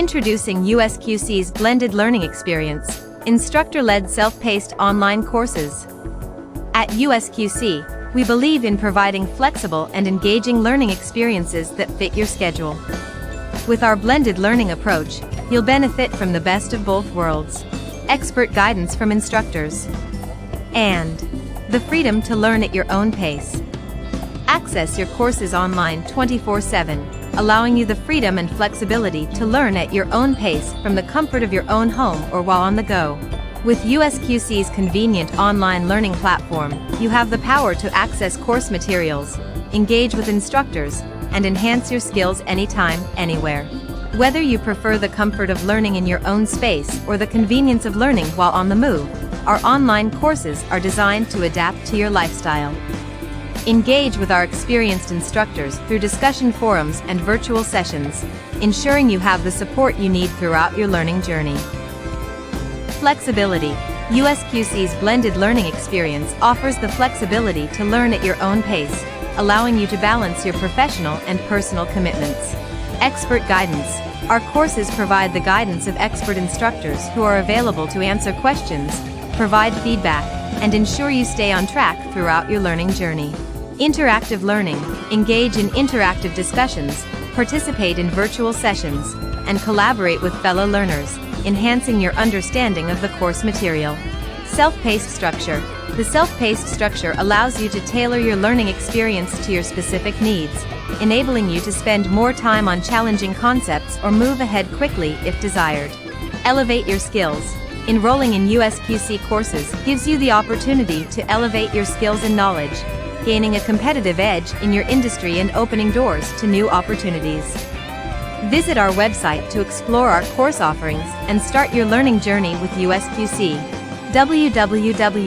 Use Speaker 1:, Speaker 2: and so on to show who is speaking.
Speaker 1: Introducing USQC's blended learning experience, instructor-led self-paced online courses. At USQC, we believe in providing flexible and engaging learning experiences that fit your schedule. With our blended learning approach, you'll benefit from the best of both worlds: expert guidance from instructors and the freedom to learn at your own pace. Access your courses online 24/7, allowing you the freedom and flexibility to learn at your own pace from the comfort of your own home or while on the go. With USQC's convenient online learning platform, you have the power to access course materials, engage with instructors, and enhance your skills anytime, anywhere. Whether you prefer the comfort of learning in your own space or the convenience of learning while on the move, our online courses are designed to adapt to your lifestyle. Engage with our experienced instructors through discussion forums and virtual sessions, ensuring you have the support you need throughout your learning journey. Flexibility. USQC's blended learning experience offers the flexibility to learn at your own pace, allowing you to balance your professional and personal commitments. Expert guidance. Our courses provide the guidance of expert instructors who are available to answer questions, provide feedback, and ensure you stay on track throughout your learning journey. Interactive learning. Engage in interactive discussions, participate in virtual sessions, and collaborate with fellow learners, enhancing your understanding of the course material. Self-paced structure. The self-paced structure allows you to tailor your learning experience to your specific needs, enabling you to spend more time on challenging concepts or move ahead quickly if desired. Elevate your skills. Enrolling in USQC courses gives you the opportunity to elevate your skills and knowledge, gaining a competitive edge in your industry and opening doors to new opportunities. Visit our website to explore our course offerings and start your learning journey with USQC. www.usqc.us